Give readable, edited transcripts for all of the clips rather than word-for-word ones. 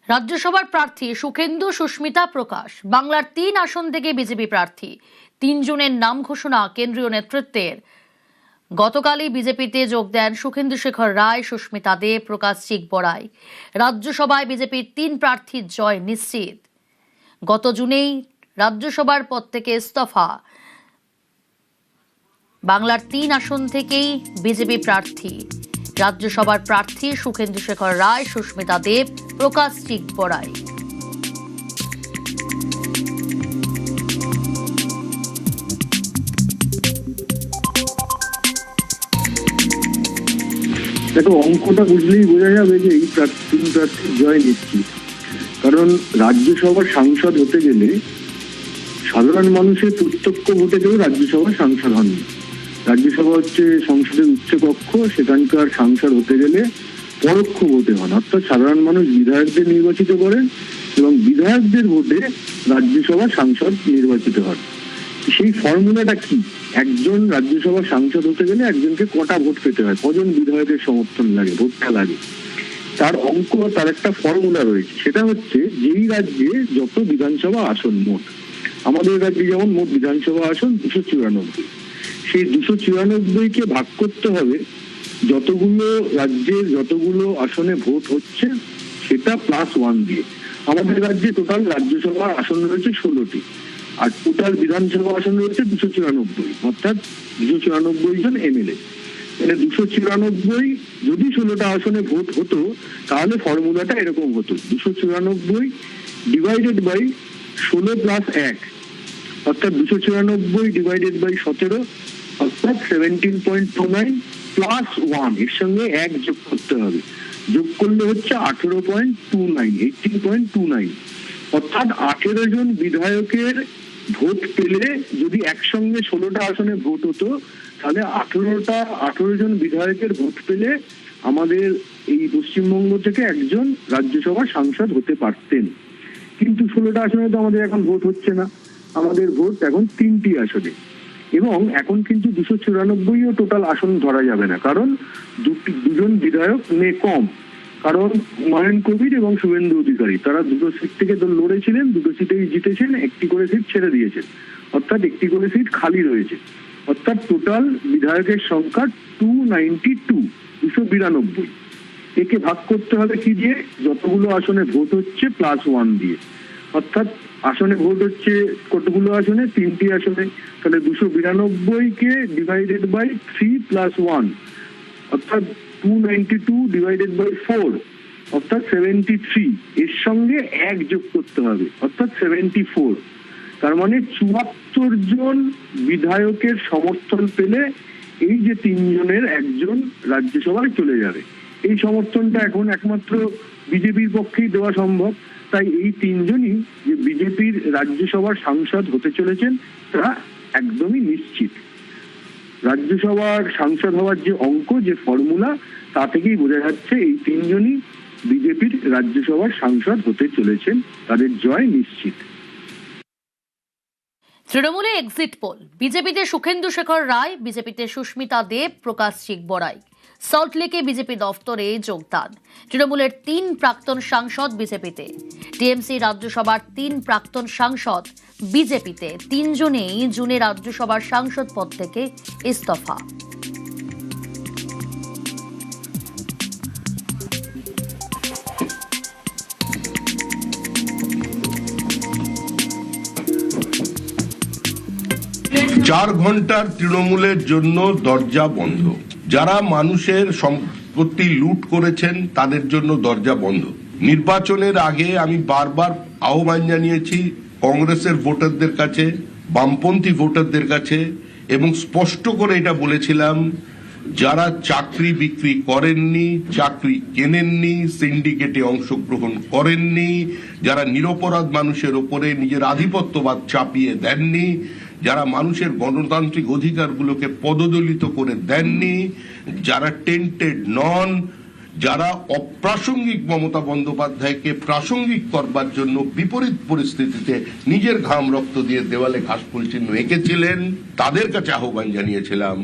রাজ্যসভার প্রার্থী সুখেন্দু সুস্মিতা প্রকাশ বাংলার 3 আসন থেকে বিজেপি প্রার্থী। 3 জনের নাম ঘোষণা কেন্দ্রীয় নেতৃত্বের। গতকালই বিজেপিতে যোগ দেন সুখেন্দু শেখর রায়, সুস্মিতা দেব, প্রকাশ চিকবড়াই। রাজ্যসভায় বিজেপির 3 প্রার্থীর জয় নিশ্চিত। গত জুনেই রাজ্যসভার পদ থেকে ইস্তফা। বাংলার 3 আসন থেকেই বিজেপি প্রার্থী। রাজ্যসভার প্রার্থী সুখেন্দু শেখর রায়, সুস্মিতা দেব, প্রকাশ চিকবড়াই। দেখো, অঙ্কটা বুঝলেই বোঝা যাবে যে এই প্রার্থীর জয় নিশ্চিত। কারণ রাজ্যসভার সাংসদ হতে গেলে সাধারণ মানুষের প্রত্যক্ষ ভোটে কেউ রাজ্যসভার সাংসদ হননি। রাজ্যসভা হচ্ছে সংসদের উচ্চকক্ষ, সেখানকার সাংসদ হতে গেলে পরোক্ষ ভোটে হন, অর্থাৎ সাধারণ মানুষ বিধায়কদের নির্বাচিত করেন এবং বিধায়কদের ভোটে রাজ্যসভার সাংসদ নির্বাচিত হন। সেই ফর্মুলাটা কি? একজন রাজ্যসভার সাংসদ হতে গেলে একজনকে কটা ভোট পেতে হয়, কজন বিধায়কের সমর্থন লাগে, ভোটটা লাগে, তার অঙ্ক, তার একটা ফর্মুলা রয়েছে। সেটা হচ্ছে যেই রাজ্যে যত বিধানসভা আসন মোট, আমাদের রাজ্যে যেমন মোট বিধানসভা আসন 294, সেই 294কে ভাগ করতে হবে যতগুলো রাজ্যের যতগুলো আসনে ভোট হচ্ছে সেটা +1 দিয়ে। আমাদের রাজ্যে টোটাল রাজ্যসভা আসন রয়েছে 16টি, আর টোটাল বিধানসভা আসন রয়েছে 294, অর্থাৎ 294 জন এমএলএ। মানে 294, যদি 16টা আসনে ভোট হতো তাহলে ফর্মুলাটা এরকম হতো: 294 ডিভাইডেড বাই 16 + 1, অর্থাৎ 294 ডিভাইডেড বাই 17, অর্থাৎ 17.29 +1, এর সঙ্গে 1 যোগ করতে হবে। যোগ করলে হচ্ছে 18.29, 18.29, অর্থাৎ 18 জন বিধায়কের ভোট পেলে, যদি একসঙ্গে 16টা আসনে ভোট হতো তাহলে 18 জন বিধায়কের ভোট পেলে আমাদের এই পশ্চিমবঙ্গ থেকে একজন রাজ্যসভা সাংসদ হতে পারতেন। কিন্তু 16টা আসনে তো আমাদের এখন ভোট হচ্ছে না, আমাদের ভোট এখন 3টি আসনে। এবং এখন কিন্তু 294ও টোটাল আসন ধরা যাবে না, কারণ দুজন বিধায়ক কম। কারণ হুমায়ুন কবির এবং শুভেন্দু অধিকারী তারা দুটো সিট থেকে লড়েছিলেন, দুটো সিটেই জিতেছেন, একটি করে সিট ছেড়ে দিয়েছেন, অর্থাৎ একটি করে সিট খালি রয়েছে। অর্থাৎ টোটাল বিধায়কের সংখ্যা 292। একে ভাগ করতে হবে কি দিয়ে? যতগুলো আসনে ভোট হচ্ছে +1 দিয়ে। অর্থাৎ আসনে ভোট হচ্ছে কতগুলো আসনে? 3টি আসনে। তাহলে 292কে ডিভাইডেড বাই 3 + 1, অর্থাৎ 292 ডিভাইডেড বাই 4, অর্থাৎ 73। এর সঙ্গে 1 যোগ করতে হবে, অর্থাৎ 74। তার মানে 74 জন বিধায়কের সমর্থন পেলে এই যে 3 জনের একজন রাজ্যসভায় চলে যাবে। এই সমর্থনটা এখন একমাত্র বিজেপির পক্ষেই দেওয়া সম্ভব। তাই এই 3 জনই যে বিজেপির রাজ্যসভার সাংসদ হতে চলেছেন তা একদমই নিশ্চিত। রাজ্যসভার সাংসদ হওয়ার যে অঙ্ক, যে ফর্মুলা, তা থেকেই বোঝা যাচ্ছে এই 3 জনই বিজেপির রাজ্যসভার সাংসদ হতে চলেছেন, তাদের জয় নিশ্চিত। তৃণমূলে এক্সিট পোল। বিজেপিতে সুখেন্দু শেখর রায়, বিজেপিতে সুস্মিতা দেব, প্রকাশ চিকবড়াই। সল্টলেকে বিজেপি দফতরে যোগদান। তৃণমূলের 3 প্রাক্তন সাংসদ বিজেপিতে। টিএমসি রাজ্যসভার 3 প্রাক্তন সাংসদ বিজেপিতে। 3 জনেই জুনে রাজ্যসভার সাংসদ পদ থেকে ইস্তফা। চার ঘন্টার তৃণমূলের জন্য দরজা বন্ধ। যারা মানুষের সম্পত্তি লুট করেছেন তাদের জন্য দরজা বন্ধ। নির্বাচনের আগে আমি বারবার আহ্বান জানিয়েছি কংগ্রেসের ভোটারদের কাছে, বামপন্থী ভোটারদের কাছে, এবং স্পষ্ট করে এটা বলেছিলাম, যারা চাকরি বিক্রি করেননি, চাকরি কেনেননি, সিন্ডিকেটে অংশগ্রহণ করেননি, যারা নিরপরাধ মানুষের ওপরে নিজের আধিপত্যবাদ চাপিয়ে দেননি, যারা মানুষের গণতান্ত্রিক অধিকারগুলোকে পদদলিত করে দেননি, যারা টেন্টেড নন, যারা অপ্রাসঙ্গিক মমতা বন্দ্যোপাধ্যায়কে প্রাসঙ্গিক করবার জন্য বিপরীত পরিস্থিতিতে নিজের ঘাম রক্ত দিয়ে দেওয়ালে ঘাসফুল চিহ্ন এঁকেছিলেন, তাদের কাছে আহ্বান জানিয়েছিলাম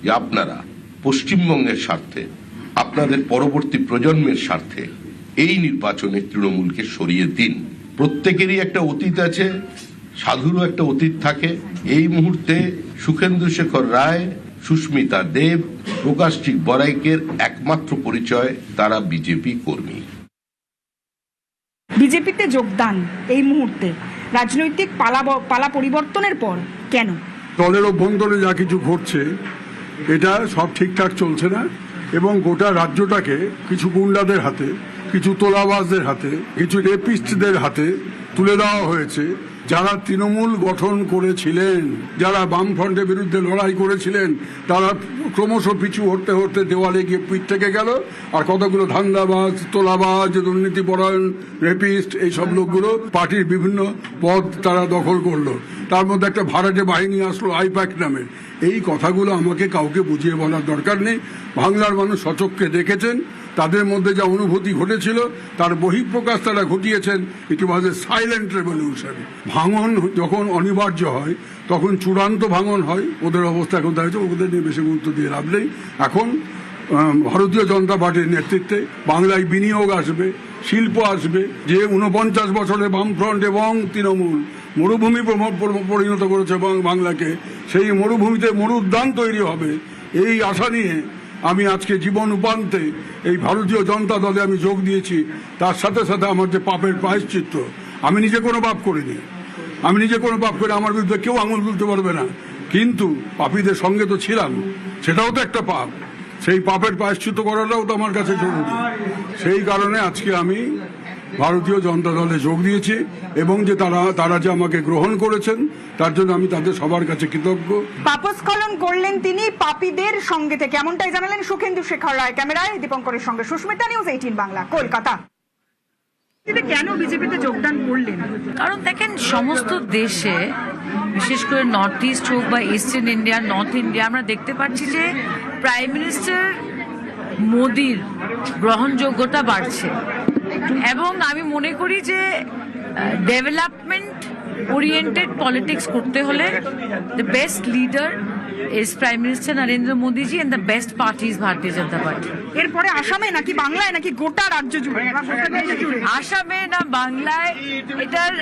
যে আপনারা পশ্চিমবঙ্গের স্বার্থে, আপনাদের পরবর্তী প্রজন্মের স্বার্থে এই নির্বাচনে তৃণমূলকে সরিয়ে দিন। প্রত্যেকেরই একটা অতীত আছে, সাধুরও একটা অতীত থাকে। এই মুহূর্তে সুখেন্দু শেখর রায়, সুস্মিতা দেব, প্রকাশজিৎ বড়াইকের একমাত্র পরিচয় তারা বিজেপি কর্মী। বিজেপিতে যোগদান এই মুহূর্তে রাজনৈতিক পালা পরিবর্তনের পর কেন? দলের অভ্যন্তরে যা কিছু ঘটছে এটা সব ঠিকঠাক চলছে না, এবং গোটা রাজ্যটাকে কিছু গুন্ডাদের হাতে, কিছু তোলাবাজদের হাতে, কিছু রেপিস্টদের হাতে তুলে দেওয়া হয়েছে। যারা তৃণমূল গঠন করেছিলেন, যারা বামফ্রন্টের বিরুদ্ধে লড়াই করেছিলেন, তারা ক্রমশ পিছু হটতে হটতে দেওয়ালে গিয়ে পিঠ থেকে গেল। আর কতগুলো ধান্দাবাজ, তোলাবাজ, দুর্নীতিপরায়ণ, রেপিস্ট, এইসব লোকগুলো পার্টির বিভিন্ন পদ তারা দখল করলো। তার মধ্যে একটা ভাড়াটে বাহিনী আসলো আইপ্যাক নামে। এই কথাগুলো আমাকে কাউকে বুঝিয়ে বলার দরকার নেই। বাংলার মানুষ সচক্ষে দেখেছেন, তাদের মধ্যে যা অনুভূতি ঘটেছিল তার বহিঃপ্রকাশ তারা ঘটিয়েছেন। ইট ওয়াজ এ সাইলেন্ট রেভলিউশন। ভাঙন যখন অনিবার্য হয় তখন চূড়ান্ত ভাঙন হয়। ওদের অবস্থা এখন দাঁড়িয়েছে, ওদের নিয়ে বেশি গুরুত্ব দিয়ে লাভ নেই। এখন ভারতীয় জনতা পার্টির নেতৃত্বে বাংলায় বিনিয়োগ আসবে, শিল্প আসবে। যে 49 বছরে বামফ্রন্ট এবং তৃণমূল মরুভূমি পরিণত করেছে বাংলাকে, সেই মরুভূমিতে মরুদ্যান তৈরি হবে, এই আশা নিয়ে আমি আজকে জীবন উপান্তে এই ভারতীয় জনতা দলে আমি যোগ দিয়েছি। তার সাথে সাথে আমার যে পাপের প্রায়শ্চিত্ত, আমি নিজে কোনো পাপ করিনি, আমি নিজে কোনো পাপ করে আমার বিরুদ্ধে কেউ আঙুল তুলতে পারবে না, কিন্তু পাপীদের সঙ্গে তো ছিলাম, সেটাও তো একটা পাপ। সেই পাপের প্রায়শ্চিত্ত করাটাও তো আমার কাছে জরুরি। সেই কারণে আজকে আমি ভারতীয় জনতা দলে যোগ দিয়েছি, এবং যে তারা যে আমাকে গ্রহণ করেছেন তার জন্য আমি তাদের সবার কাছে কৃতজ্ঞ। পাপস্খলন করলেন তিনি পাপীদের সঙ্গে থেকে, এমনটাই জানালেন সুখেন্দু শেখর রায়। ক্যামেরায় দীপঙ্করের সঙ্গে সুস্মিতা, নিউজ 18 বাংলা, কলকাতা। কেন বিজেপিতে যোগদান করলেন? কারণ দেখেন, সমস্ত দেশে বিশেষ করে নর্থ ইস্ট হোক বা ইস্টার্ন ইন্ডিয়া, নর্থ ইন্ডিয়া, আমরা দেখতে পাচ্ছি যে প্রাইম মিনিস্টার মোদির গ্রহণযোগ্যতা বাড়ছে। এবং আমি মনে করি যে ডেভেলপমেন্ট ওরিয়েন্টেড পলিটিক্স করতে হলে the best leader is prime minister Narendra Modiji, and the best party is Bharatiya Janata party. এরপরে আসামে নাকি বাংলায় নাকি গোটা রাজ্য জুড়ে? আসামে না বাংলায়, এটার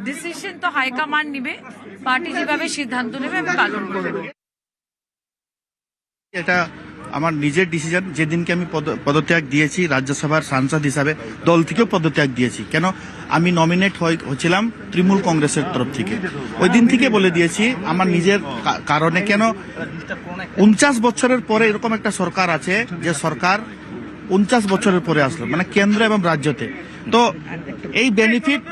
ডিসিশন তো হাইকমান্ড নিবে। পার্টি যেভাবে সিদ্ধান্ত নেবে আমি পালন করব। এটা আমার নিজের ডিসিশন। যেদিনকে আমি পদত্যাগ দিয়েছি রাজ্যসভার সাংসদ হিসাবে, দল থেকেও পদত্যাগ দিয়েছি। কেন? আমি নমিনেট হয়েছিলাম তৃণমূল কংগ্রেসের তরফ থেকে। ওই দিন থেকে বলে দিয়েছি আমার নিজের কারণে। কেন? 49 বছরের পরে এরকম একটা সরকার আছে, যে সরকার 49 বছরের পরে আসলো, মানে কেন্দ্র এবং রাজ্যতে। তো এই বেনিফিট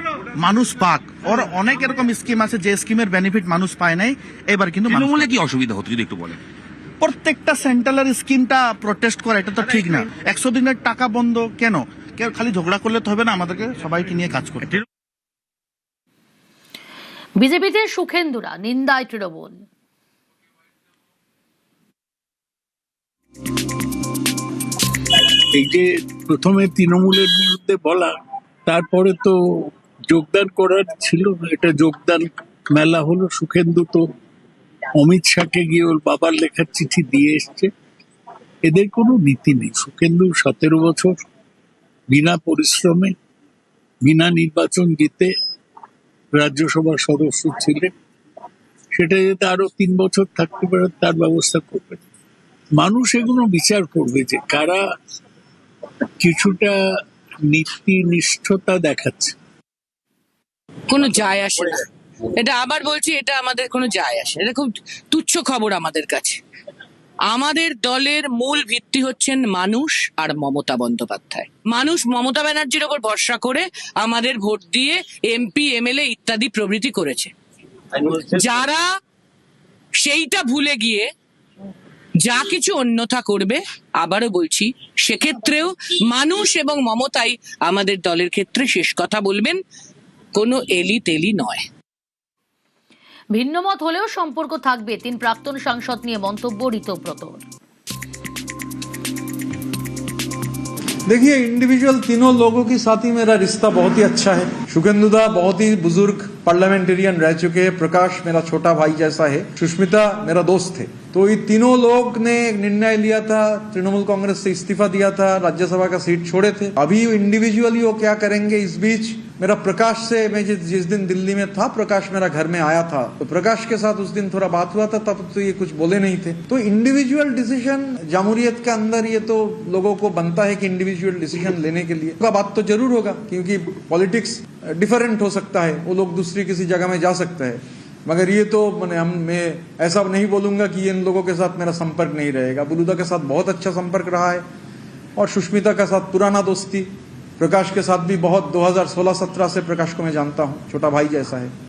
মানুষ পাক। ওর অনেক এরকম স্কিম আছে যে স্কিমের বেনিফিট মানুষ পায় নাই। এবার কিন্তু তৃণমূলে কি অসুবিধা হতো যদি একটু বলেন? প্রত্যেকটা সেন্ট্রালের স্কিমটা প্রোটেস্ট করে, এটা তো ঠিক না। 100 দিনের টাকা বন্ধ কেন? খালি ঝগড়া করলে তো হবে না, আমাদেরকে সবাইকে নিয়ে কাজ করতে। বিজেপিতে সুখেন্দুরা নিন্দায় তৃণমূল। এই যে প্রথমে তৃণমূলের বিরুদ্ধে বলা, তারপরে তো যোগদান করার ছিল, এটা যোগদান মেলা হলো। সুখেন্দু তো অমিত শাহকে গিয়ে ওর বাবার লেখার চিঠি দিয়ে এসছে। এদের কোনো নীতি নেই। সুখেন্দু 17 বছর বিনা পরিশ্রমে, বিনা নির্বাচন জিতে রাজ্যসভার সদস্য ছিলেন। সেটা যাতে আরো 3 বছর থাকতে পারে তার ব্যবস্থা করবে। মানুষ এগুলো বিচার করবে যে কারা কিছুটা নীতিনিষ্ঠতা দেখাচ্ছে। কোনো যায় আসে না, এটা আবার বলছি, এটা আমাদের কোনো যায় আসে, এটা খুব তুচ্ছ খবর আমাদের কাছে। আমাদের দলের মূল ভিত্তি হচ্ছেন মানুষ আর মমতা বন্দ্যোপাধ্যায়। মানুষ মমতা ব্যানার্জির ওপর ভরসা করে আমাদের ভোট দিয়ে এমপি, এমএলএ ইত্যাদি প্রভৃতি করেছে। যারা সেইটা ভুলে গিয়ে যা কিছু অন্যথা করবে, আবারও বলছি, সেক্ষেত্রেও মানুষ এবং মমতাই আমাদের দলের ক্ষেত্রে শেষ কথা বলবেন, কোনো এলি তেলি নয়। ভিন্নমত হলেও সম্পর্ক থাকবে, 3 প্রাক্তন সাংসদ নিয়ে মন্তব্য ঋতব্রতর। देखिए, इंडिविजुअल तीनों लोगों के साथ ही मेरा रिश्ता बहुत ही अच्छा है। सुखेंदुदा बहुत ही बुजुर्ग पार्लियामेंटेरियन रह चुके हैं, प्रकाश मेरा छोटा भाई जैसा है, सुष्मिता मेरा दोस्त थे। तो ये तीनों लोग ने एक निर्णय लिया था, तृणमूल कांग्रेस से इस्तीफा दिया था, राज्यसभा का सीट छोड़े थे। अभी इंडिविजुअली वो क्या करेंगे, इस बीच मेरा प्रकाश से, मैं जिस दिन दिल्ली में था, प्रकाश मेरा घर में आया था, तो प्रकाश के साथ उस दिन थोड़ा बात हुआ था, तब तो ये कुछ बोले नहीं थे। तो इंडिविजुअल डिसीजन जमहूरियत के अंदर ये तो लोगों को बनता है कि इंडिविजुअल डिसीजन लेने के लिए का बात तो जरूर होगा, क्योंकि पॉलिटिक्स डिफरेंट हो सकता है, वो लोग दूसरी किसी जगह में जा सकते हैं। मगर ये तो मैं ऐसा नहीं बोलूंगा कि इन लोगों के साथ मेरा संपर्क नहीं रहेगा। बलूदा के साथ बहुत अच्छा संपर्क रहा है और सुष्मिता के साथ पुराना दोस्ती, प्रकाश के साथ भी बहुत 2016-17 से प्रकाश को मैं जानता हूँ, छोटा भाई जैसा है।